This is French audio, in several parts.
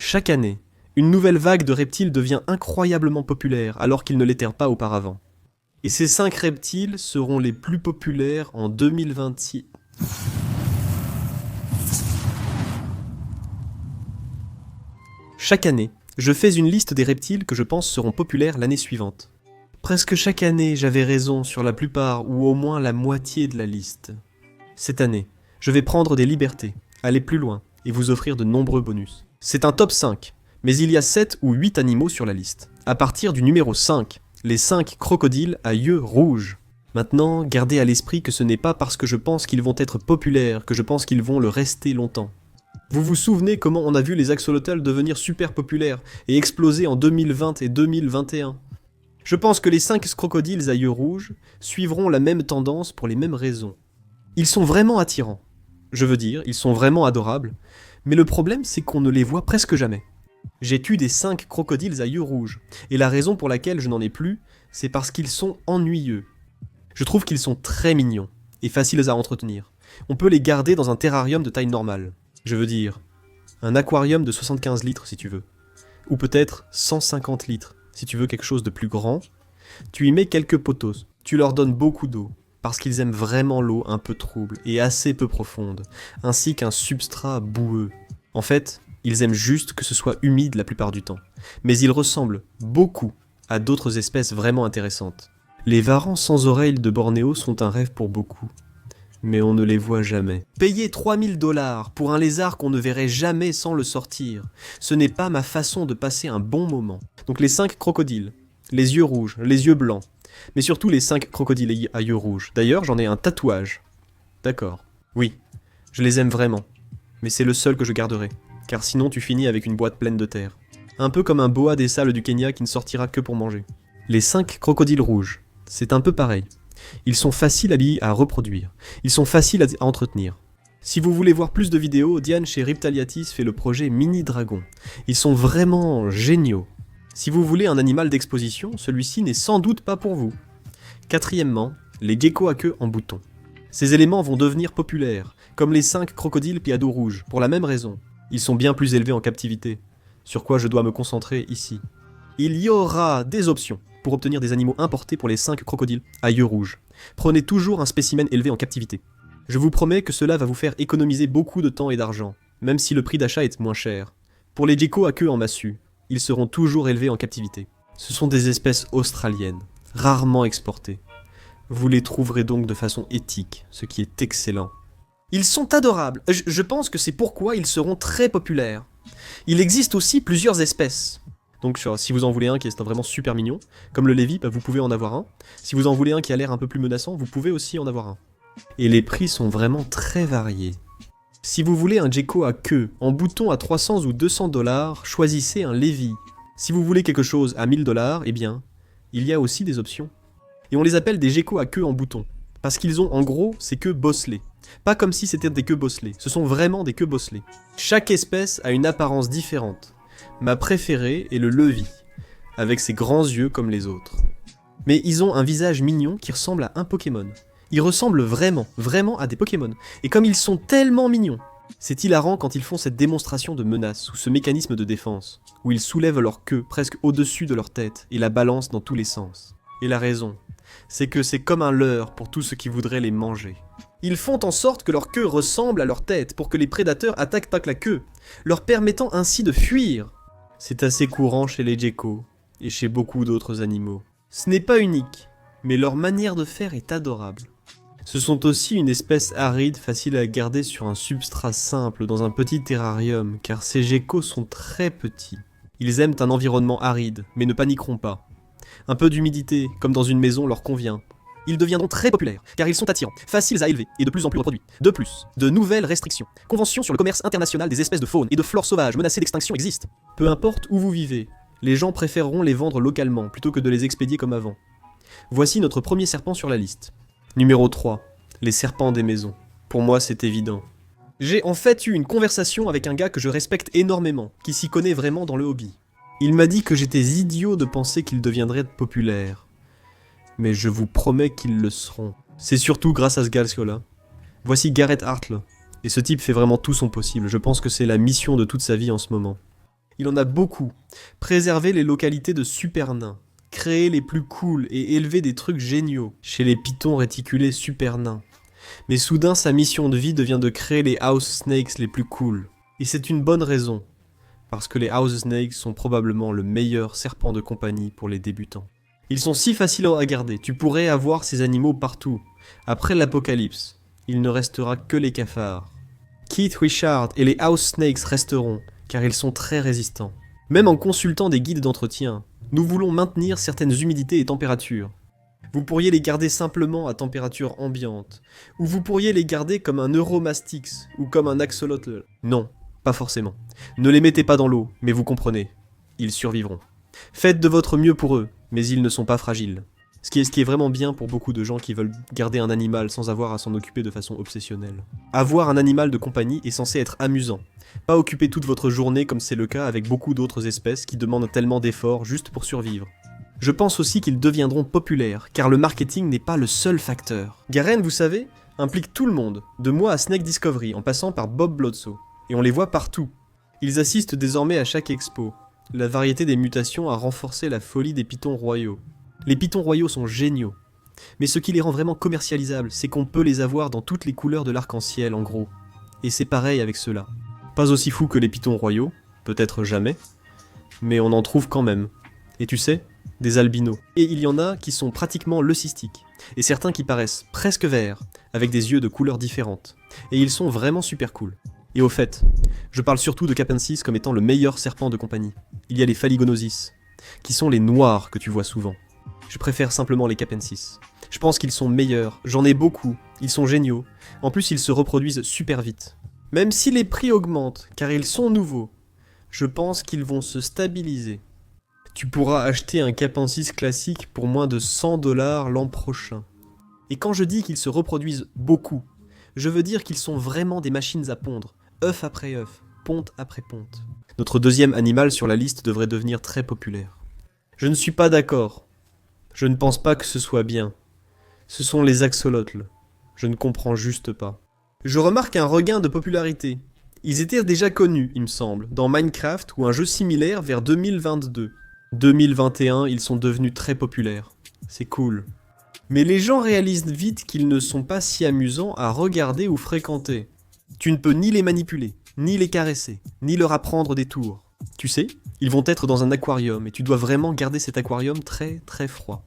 Chaque année, une nouvelle vague de reptiles devient incroyablement populaire alors qu'ils ne l'étaient pas auparavant. Et ces 5 reptiles seront les plus populaires en 2026. Chaque année, je fais une liste des reptiles que je pense seront populaires l'année suivante. Presque chaque année, j'avais raison sur la plupart ou au moins la moitié de la liste. Cette année, je vais prendre des libertés, aller plus loin et vous offrir de nombreux bonus. C'est un top 5, mais il y a 7 ou 8 animaux sur la liste. À partir du numéro 5, les 5 crocodiles à yeux rouges. Maintenant, gardez à l'esprit que ce n'est pas parce que je pense qu'ils vont être populaires que je pense qu'ils vont le rester longtemps. Vous vous souvenez comment on a vu les axolotls devenir super populaires et exploser en 2020 et 2021 ? Je pense que les 5 crocodiles à yeux rouges suivront la même tendance pour les mêmes raisons. Ils sont vraiment attirants. Je veux dire, ils sont vraiment adorables, mais le problème c'est qu'on ne les voit presque jamais. J'ai tué des 5 crocodiles à yeux rouges, et la raison pour laquelle je n'en ai plus, c'est parce qu'ils sont ennuyeux. Je trouve qu'ils sont très mignons, et faciles à entretenir. On peut les garder dans un terrarium de taille normale. Je veux dire, un aquarium de 75 litres si tu veux. Ou peut-être 150 litres, si tu veux quelque chose de plus grand. Tu y mets quelques potos, tu leur donnes beaucoup d'eau, parce qu'ils aiment vraiment l'eau un peu trouble et assez peu profonde, ainsi qu'un substrat boueux. En fait, ils aiment juste que ce soit humide la plupart du temps. Mais ils ressemblent beaucoup à d'autres espèces vraiment intéressantes. Les varans sans oreilles de Bornéo sont un rêve pour beaucoup. Mais on ne les voit jamais. Payer 3000 $ pour un lézard qu'on ne verrait jamais sans le sortir, ce n'est pas ma façon de passer un bon moment. Donc les 5 crocodiles, les yeux rouges, les yeux blancs, mais surtout les 5 crocodiles à yeux rouges. D'ailleurs, j'en ai un tatouage. D'accord. Oui, je les aime vraiment. Mais c'est le seul que je garderai, car sinon tu finis avec une boîte pleine de terre. Un peu comme un boa des salles du Kenya qui ne sortira que pour manger. Les 5 crocodiles rouges, c'est un peu pareil. Ils sont faciles à reproduire. Ils sont faciles à entretenir. Si vous voulez voir plus de vidéos, Diane chez Riptaliatis fait le projet Mini Dragon. Ils sont vraiment géniaux. Si vous voulez un animal d'exposition, celui-ci n'est sans doute pas pour vous. Quatrièmement, les geckos à queue en bouton. Ces éléments vont devenir populaires, comme les 5 crocodiles à dos rouge, pour la même raison. Ils sont bien plus élevés en captivité, sur quoi je dois me concentrer ici. Il y aura des options pour obtenir des animaux importés pour les 5 crocodiles à yeux rouges. Prenez toujours un spécimen élevé en captivité. Je vous promets que cela va vous faire économiser beaucoup de temps et d'argent, même si le prix d'achat est moins cher. Pour les geckos à queue en massue, ils seront toujours élevés en captivité. Ce sont des espèces australiennes, rarement exportées. Vous les trouverez donc de façon éthique, ce qui est excellent. Ils sont adorables, je pense que c'est pourquoi ils seront très populaires. Il existe aussi plusieurs espèces. Donc si vous en voulez un qui est vraiment super mignon, comme le Lévi, vous pouvez en avoir un. Si vous en voulez un qui a l'air un peu plus menaçant, vous pouvez aussi en avoir un. Et les prix sont vraiment très variés. Si vous voulez un gecko à queue, en bouton à 300 ou 200 $, choisissez un Lévi. Si vous voulez quelque chose à 1000 $, eh bien, il y a aussi des options. Et on les appelle des geckos à queue en bouton. Parce qu'ils ont en gros ces queues bosselées. Pas comme si c'était des queues bosselées, ce sont vraiment des queues bosselées. Chaque espèce a une apparence différente. Ma préférée est le Levi, avec ses grands yeux comme les autres. Mais ils ont un visage mignon qui ressemble à un Pokémon. Ils ressemblent vraiment à des Pokémon. Et comme ils sont tellement mignons, c'est hilarant quand ils font cette démonstration de menace ou ce mécanisme de défense, où ils soulèvent leur queue presque au-dessus de leur tête et la balancent dans tous les sens. Et la raison, c'est que c'est comme un leurre pour tous ceux qui voudraient les manger. Ils font en sorte que leur queue ressemble à leur tête pour que les prédateurs attaquent pas que la queue, leur permettant ainsi de fuir. C'est assez courant chez les geckos et chez beaucoup d'autres animaux. Ce n'est pas unique, mais leur manière de faire est adorable. Ce sont aussi une espèce aride facile à garder sur un substrat simple dans un petit terrarium, car ces geckos sont très petits. Ils aiment un environnement aride, mais ne paniqueront pas. Un peu d'humidité, comme dans une maison, leur convient. Ils deviendront très populaires, car ils sont attirants, faciles à élever et de plus en plus reproduits. De plus, de nouvelles restrictions. Conventions sur le commerce international des espèces de faune et de flore sauvage menacées d'extinction existent. Peu importe où vous vivez, les gens préféreront les vendre localement plutôt que de les expédier comme avant. Voici notre premier serpent sur la liste. Numéro 3. Les serpents des maisons. Pour moi, c'est évident. J'ai en fait eu une conversation avec un gars que je respecte énormément, qui s'y connaît vraiment dans le hobby. Il m'a dit que j'étais idiot de penser qu'ils deviendraient populaires. Mais je vous promets qu'ils le seront. C'est surtout grâce à ce gars-là. Voici Garrett Hartle. Et ce type fait vraiment tout son possible. Je pense que c'est la mission de toute sa vie en ce moment. Il en a beaucoup. Préserver les localités de super nains. Créer les plus cools et élever des trucs géniaux chez les pitons réticulés super nains. Mais soudain, sa mission de vie devient de créer les house snakes les plus cools. Et c'est une bonne raison. Parce que les house snakes sont probablement le meilleur serpent de compagnie pour les débutants. Ils sont si faciles à garder, tu pourrais avoir ces animaux partout. Après l'apocalypse, il ne restera que les cafards. Keith Richard et les house snakes resteront, car ils sont très résistants. Même en consultant des guides d'entretien, nous voulons maintenir certaines humidités et températures. Vous pourriez les garder simplement à température ambiante, ou vous pourriez les garder comme un Euromastix ou comme un axolotl. Non, pas forcément. Ne les mettez pas dans l'eau, mais vous comprenez, ils survivront. Faites de votre mieux pour eux, mais ils ne sont pas fragiles. Ce qui est vraiment bien pour beaucoup de gens qui veulent garder un animal sans avoir à s'en occuper de façon obsessionnelle. Avoir un animal de compagnie est censé être amusant. Pas occuper toute votre journée comme c'est le cas avec beaucoup d'autres espèces qui demandent tellement d'efforts juste pour survivre. Je pense aussi qu'ils deviendront populaires, car le marketing n'est pas le seul facteur. Garen, vous savez, implique tout le monde, de moi à Snake Discovery, en passant par Bob Blotso. Et on les voit partout. Ils assistent désormais à chaque expo. La variété des mutations a renforcé la folie des pitons royaux. Les pitons royaux sont géniaux. Mais ce qui les rend vraiment commercialisables, c'est qu'on peut les avoir dans toutes les couleurs de l'arc-en-ciel, en gros. Et c'est pareil avec ceux-là. Pas aussi fous que les pitons royaux, peut-être jamais, mais on en trouve quand même. Et tu sais, des albinos. Et il y en a qui sont pratiquement leucistiques, et certains qui paraissent presque verts, avec des yeux de couleurs différentes. Et ils sont vraiment super cool. Et au fait, je parle surtout de Capensis comme étant le meilleur serpent de compagnie. Il y a les Phaligonosis, qui sont les noirs que tu vois souvent. Je préfère simplement les Capensis. Je pense qu'ils sont meilleurs, j'en ai beaucoup, ils sont géniaux. En plus, ils se reproduisent super vite. Même si les prix augmentent, car ils sont nouveaux, je pense qu'ils vont se stabiliser. Tu pourras acheter un Capensis classique pour moins de 100$ l'an prochain. Et quand je dis qu'ils se reproduisent beaucoup, je veux dire qu'ils sont vraiment des machines à pondre, œuf après œuf, ponte après ponte. Notre deuxième animal sur la liste devrait devenir très populaire. Je ne suis pas d'accord. Je ne pense pas que ce soit bien. Ce sont les axolotls. Je ne comprends juste pas. Je remarque un regain de popularité. Ils étaient déjà connus, il me semble, dans Minecraft ou un jeu similaire vers 2022. 2021, ils sont devenus très populaires. C'est cool. Mais les gens réalisent vite qu'ils ne sont pas si amusants à regarder ou fréquenter. Tu ne peux ni les manipuler, ni les caresser, ni leur apprendre des tours. Tu sais, ils vont être dans un aquarium et tu dois vraiment garder cet aquarium très très froid.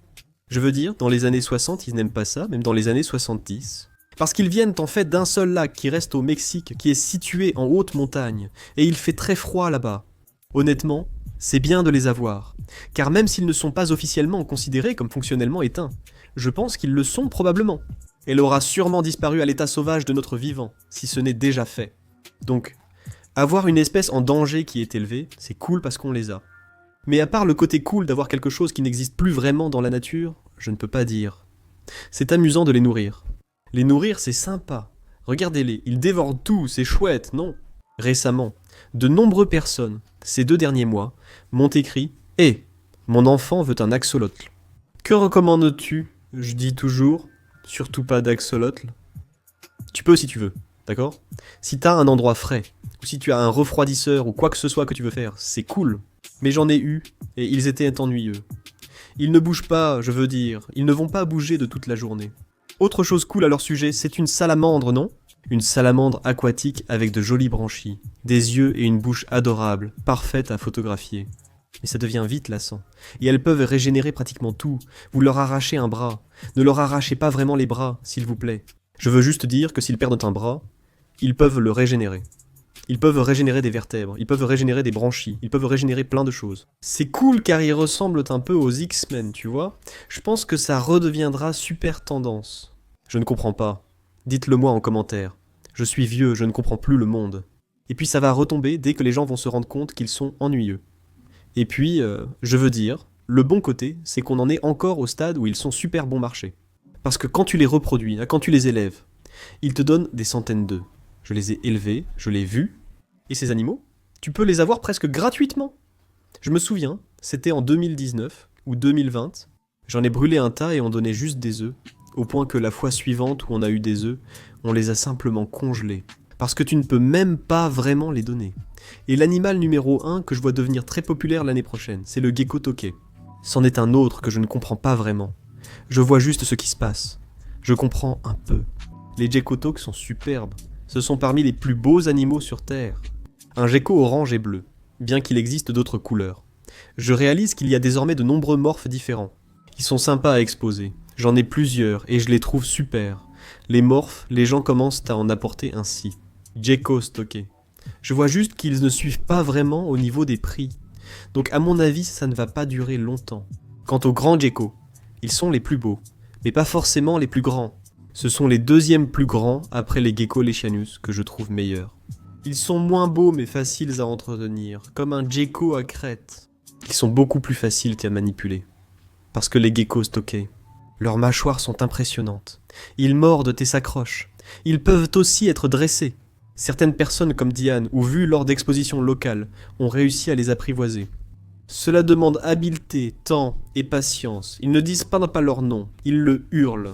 Je veux dire, dans les années 60, ils n'aiment pas ça, même dans les années 70. Parce qu'ils viennent en fait d'un seul lac qui reste au Mexique, qui est situé en haute montagne, et il fait très froid là-bas. Honnêtement, c'est bien de les avoir, car même s'ils ne sont pas officiellement considérés comme fonctionnellement éteints, je pense qu'ils le sont probablement. Elle aura sûrement disparu à l'état sauvage de notre vivant, si ce n'est déjà fait. Donc, avoir une espèce en danger qui est élevée, c'est cool parce qu'on les a. Mais à part le côté cool d'avoir quelque chose qui n'existe plus vraiment dans la nature, je ne peux pas dire. C'est amusant de les nourrir. Les nourrir, c'est sympa. Regardez-les, ils dévorent tout, c'est chouette, non? Récemment, de nombreuses personnes, ces 2 derniers mois, m'ont écrit « Hé, mon enfant veut un axolotl. Que recommandes-tu » Je dis toujours « Surtout pas d'axolotl. » Tu peux si tu veux, d'accord? Si t'as un endroit frais, ou si tu as un refroidisseur ou quoi que ce soit que tu veux faire, c'est cool. Mais j'en ai eu, et ils étaient ennuyeux. Ils ne bougent pas, je veux dire, ils ne vont pas bouger de toute la journée. Autre chose cool à leur sujet, c'est une salamandre, non? Une salamandre aquatique avec de jolis branchies, des yeux et une bouche adorables, parfaite à photographier. Mais ça devient vite lassant. Et elles peuvent régénérer pratiquement tout. Vous leur arrachez un bras. Ne leur arrachez pas vraiment les bras, s'il vous plaît. Je veux juste dire que s'ils perdent un bras, ils peuvent le régénérer. Ils peuvent régénérer des vertèbres, ils peuvent régénérer des branchies, ils peuvent régénérer plein de choses. C'est cool car ils ressemblent un peu aux X-Men, tu vois? Je pense que ça redeviendra super tendance. Je ne comprends pas. Dites-le moi en commentaire. Je suis vieux, je ne comprends plus le monde. Et puis ça va retomber dès que les gens vont se rendre compte qu'ils sont ennuyeux. Et puis, je veux dire, le bon côté, c'est qu'on en est encore au stade où ils sont super bon marché. Parce que quand tu les reproduis, quand tu les élèves, ils te donnent des centaines d'œufs. Je les ai élevés, je l'ai vus. Et ces animaux, tu peux les avoir presque gratuitement. Je me souviens, c'était en 2019 ou 2020. J'en ai brûlé un tas et on donnait juste des œufs. Au point que la fois suivante où on a eu des œufs, on les a simplement congelés. parce que tu ne peux même pas vraiment les donner. Et l'animal numéro 1 que je vois devenir très populaire l'année prochaine, c'est le gecko toqué. C'en est un autre que je ne comprends pas vraiment. Je vois juste ce qui se passe. Je comprends un peu. Les gecko toques sont superbes. Ce sont parmi les plus beaux animaux sur Terre. Un gecko orange et bleu, bien qu'il existe d'autres couleurs. Je réalise qu'il y a désormais de nombreux morphes différents. Ils sont sympas à exposer. J'en ai plusieurs et je les trouve super. Les morphes, les gens commencent à en apporter ainsi. Gecko stocké. Je vois juste qu'ils ne suivent pas vraiment au niveau des prix. Donc à mon avis, ça ne va pas durer longtemps. Quant aux grands geckos, ils sont les plus beaux, mais pas forcément les plus grands. Ce sont les deuxièmes plus grands après les geckos lechianus que je trouve meilleurs. Ils sont moins beaux mais faciles à entretenir, comme un gecko à crête. Ils sont beaucoup plus faciles à manipuler. Parce que les geckos stockés, leurs mâchoires sont impressionnantes. Ils mordent et s'accrochent. Ils peuvent aussi être dressés. Certaines personnes comme Diane, ou vues lors d'expositions locales, ont réussi à les apprivoiser. Cela demande habileté, temps et patience. Ils ne disent pas leur nom, ils le hurlent.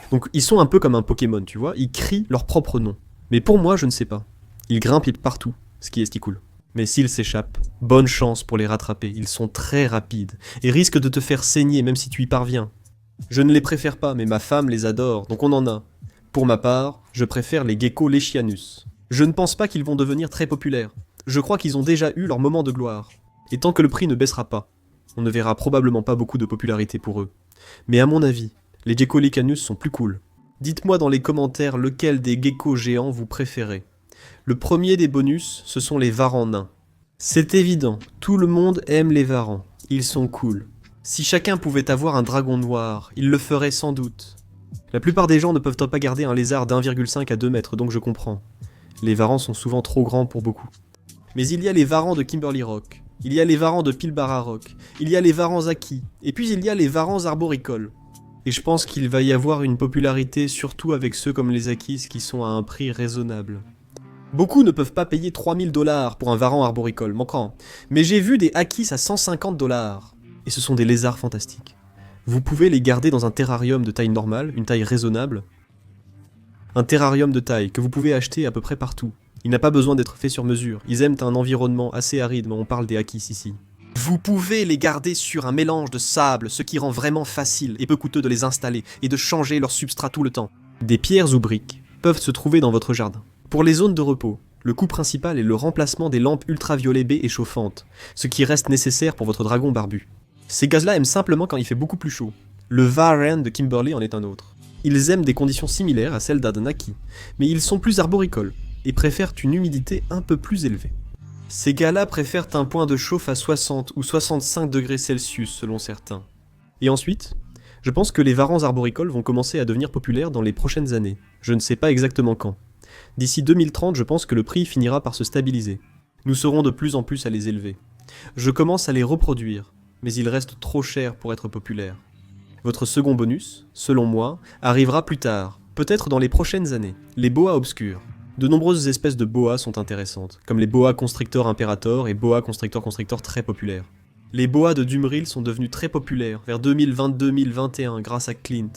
Donc ils sont un peu comme un Pokémon, tu vois, ils crient leur propre nom. Mais pour moi, je ne sais pas. Ils grimpent partout, ce qui est si cool. Mais s'ils s'échappent, bonne chance pour les rattraper, ils sont très rapides, et risquent de te faire saigner même si tu y parviens. Je ne les préfère pas, mais ma femme les adore, donc on en a. Pour ma part, je préfère les geckos lechianus. Je ne pense pas qu'ils vont devenir très populaires. Je crois qu'ils ont déjà eu leur moment de gloire. Et tant que le prix ne baissera pas, on ne verra probablement pas beaucoup de popularité pour eux. Mais à mon avis, les geckos lechianus sont plus cool. Dites-moi dans les commentaires lequel des geckos géants vous préférez. Le premier des bonus, ce sont les varans nains. C'est évident, tout le monde aime les varans. Ils sont cool. Si chacun pouvait avoir un dragon noir, il le ferait sans doute. La plupart des gens ne peuvent pas garder un lézard d'1,5 à 2 mètres, donc je comprends. Les varans sont souvent trop grands pour beaucoup. Mais il y a les varans de Kimberly Rock, il y a les varans de Pilbara Rock, il y a les varans Aki, et puis il y a les varans arboricoles. Et je pense qu'il va y avoir une popularité surtout avec ceux comme les Akis qui sont à un prix raisonnable. Beaucoup ne peuvent pas payer 3000 $ pour un varan arboricole, manquant. Mais j'ai vu des Akis à 150 $. Et ce sont des lézards fantastiques. Vous pouvez les garder dans un terrarium de taille normale, une taille raisonnable. Un terrarium de taille que vous pouvez acheter à peu près partout. Il n'a pas besoin d'être fait sur mesure. Ils aiment un environnement assez aride, mais on parle des Akis ici. Vous pouvez les garder sur un mélange de sable, ce qui rend vraiment facile et peu coûteux de les installer et de changer leur substrat tout le temps. Des pierres ou briques peuvent se trouver dans votre jardin. Pour les zones de repos, le coût principal est le remplacement des lampes ultraviolet B et chauffantes, ce qui reste nécessaire pour votre dragon barbu. Ces gaz-là aiment simplement quand il fait beaucoup plus chaud. Le Varan de Kimberly en est un autre. Ils aiment des conditions similaires à celles d'un Aki, mais ils sont plus arboricoles et préfèrent une humidité un peu plus élevée. Ces gars-là préfèrent un point de chauffe à 60 ou 65 degrés Celsius selon certains. Et ensuite, je pense que les varans arboricoles vont commencer à devenir populaires dans les prochaines années. Je ne sais pas exactement quand. D'ici 2030, je pense que le prix finira par se stabiliser. Nous serons de plus en plus à les élever. Je commence à les reproduire, mais ils restent trop chers pour être populaires. Votre second bonus, selon moi, arrivera plus tard, peut-être dans les prochaines années, les boas obscurs. De nombreuses espèces de boas sont intéressantes, comme les boa constrictor imperator et boa constrictor constrictor très populaires. Les boas de Dumrill sont devenus très populaires vers 2020-2021 grâce à Clint,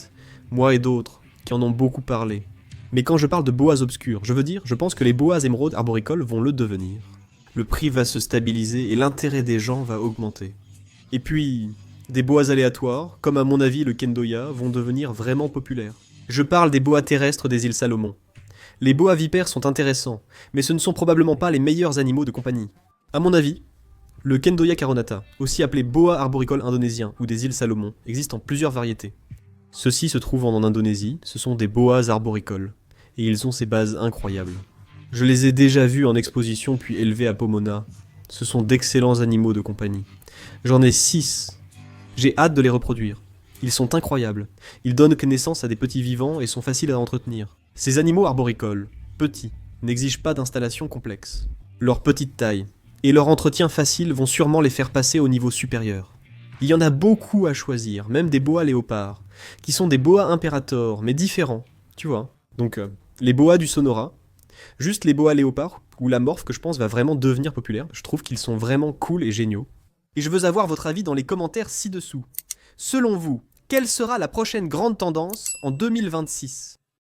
moi et d'autres, qui en ont beaucoup parlé. Mais quand je parle de boas obscurs, je pense que les boas émeraudes arboricoles vont le devenir. Le prix va se stabiliser et l'intérêt des gens va augmenter. Et puis, des boas aléatoires, comme à mon avis le Kendoya, vont devenir vraiment populaires. Je parle des boas terrestres des îles Salomon. Les boas vipères sont intéressants, mais ce ne sont probablement pas les meilleurs animaux de compagnie. À mon avis, le Kendoya caronata, aussi appelé boa arboricole indonésien ou des îles Salomon, existe en plusieurs variétés. Ceux-ci se trouvent en Indonésie, ce sont des boas arboricoles, et ils ont ces bases incroyables. Je les ai déjà vus en exposition puis élevés à Pomona. Ce sont d'excellents animaux de compagnie. J'en ai 6. J'ai hâte de les reproduire. Ils sont incroyables. Ils donnent naissance à des petits vivants et sont faciles à entretenir. Ces animaux arboricoles, petits, n'exigent pas d'installation complexe. Leur petite taille et leur entretien facile vont sûrement les faire passer au niveau supérieur. Il y en a beaucoup à choisir, même des boas léopards, qui sont des boas imperator, mais différents, tu vois. Donc, les boas du Sonora, juste les boas léopards, ou la morphe que je pense va vraiment devenir populaire. Je trouve qu'ils sont vraiment cool et géniaux. Et je veux avoir votre avis dans les commentaires ci-dessous. Selon vous, quelle sera la prochaine grande tendance en 2026 ?